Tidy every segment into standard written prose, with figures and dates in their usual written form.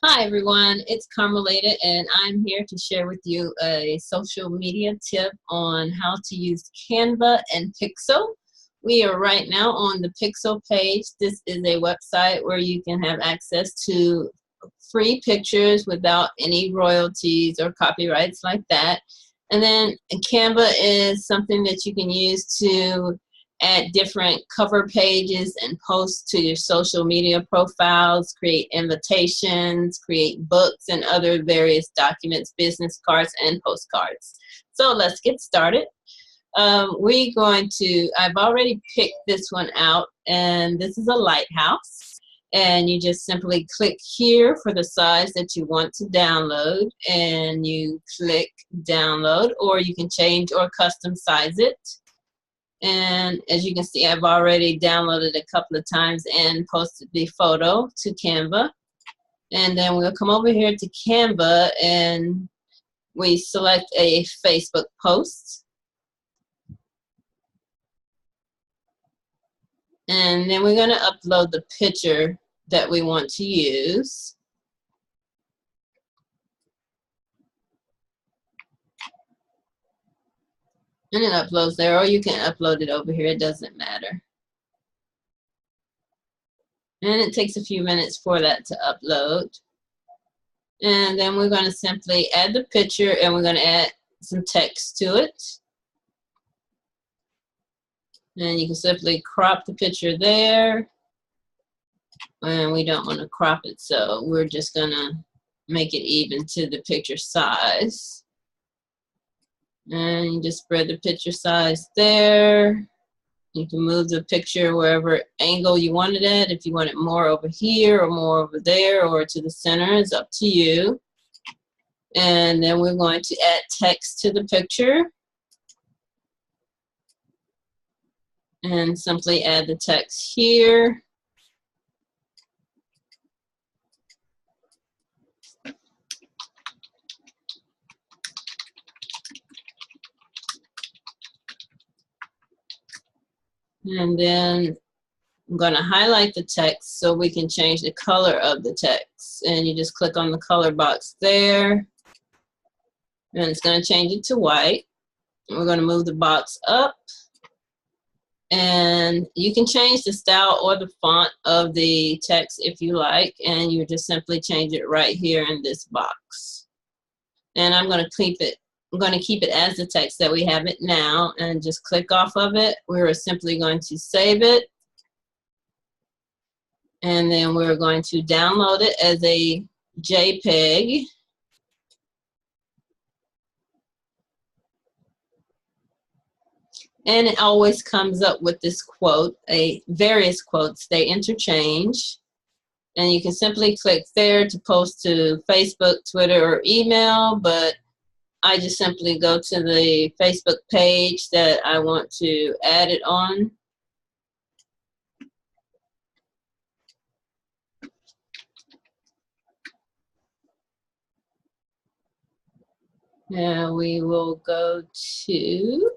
Hi everyone, it's Carmelita and I'm here to share with you a social media tip on how to use Canva and Pexel. We are right now on the Pexel page. This is a website where you can have access to free pictures without any royalties or copyrights like that. And then Canva is something that you can use to add different cover pages and posts to your social media profiles, create invitations, create books and other various documents, business cards and postcards. So let's get started. I've already picked this one out, and this is a lighthouse. And you just simply click here for the size that you want to download, and you click download, or you can change or custom size it. And as you can see, I've already downloaded a couple of times and posted the photo to Canva. And then we'll come over here to Canva and we select a Facebook post. And then we're going to upload the picture that we want to use. And it uploads there, or you can upload it over here, it doesn't matter. And it takes a few minutes for that to upload. And then we're going to simply add the picture and we're going to add some text to it. And you can simply crop the picture there. And we don't want to crop it, so we're just going to make it even to the picture size. And you just spread the picture size there. You can move the picture wherever angle you want it at. If you want it more over here or more over there or to the center, it's up to you. And then we're going to add text to the picture. And simply add the text here. And then I'm going to highlight the text so we can change the color of the text. And you just click on the color box there. And it's going to change it to white. And we're going to move the box up. And you can change the style or the font of the text if you like. And you just simply change it right here in this box. And I'm going to keep it as the text that we have it now, and just click off of it. We're simply going to save it. And then we're going to download it as a JPEG. And it always comes up with this quote, various quotes, they interchange. And you can simply click there to post to Facebook, Twitter, or email, but I just simply go to the Facebook page that I want to add it on. And we will go to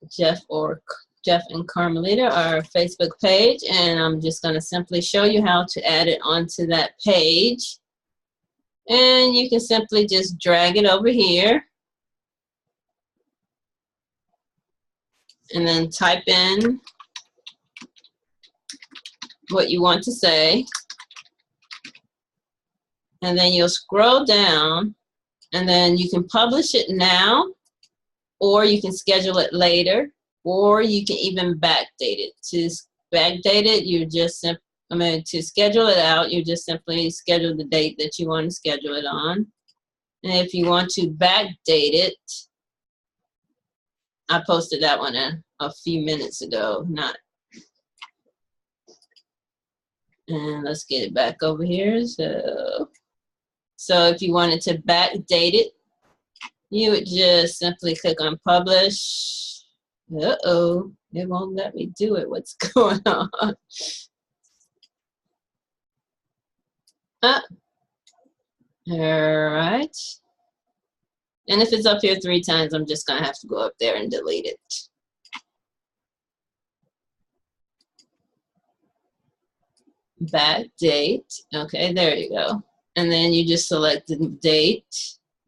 Jeff and Carmelita, our Facebook page, and I'm just going to simply show you how to add it onto that page. And you can simply just drag it over here and then type in what you want to say, and then you'll scroll down, and then you can publish it now, or you can schedule it later, or you can even backdate it. To backdate it, you just to schedule it out, you just simply schedule the date that you want to schedule it on. And if you want to backdate it, I posted that one a few minutes ago, and let's get it back over here. So if you wanted to backdate it, you would just simply click on publish. Uh-oh, it won't let me do it. What's going on? All right. And if it's up here 3 times, I'm just going to have to go up there and delete it. backdate. Okay, there you go. And then you just select the date,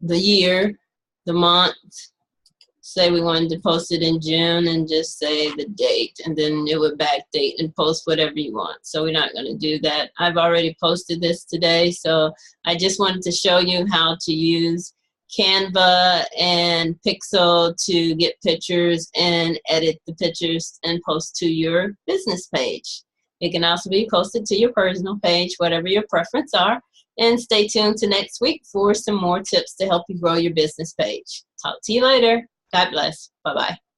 the year, the month. Say we wanted to post it in June and just say the date, and then it would backdate and post whatever you want. So we're not going to do that. I've already posted this today, so I just wanted to show you how to use Canva and Pexel to get pictures and edit the pictures and post to your business page. It can also be posted to your personal page, whatever your preference are. And stay tuned to next week for some more tips to help you grow your business page. Talk to you later. God bless. Bye-bye.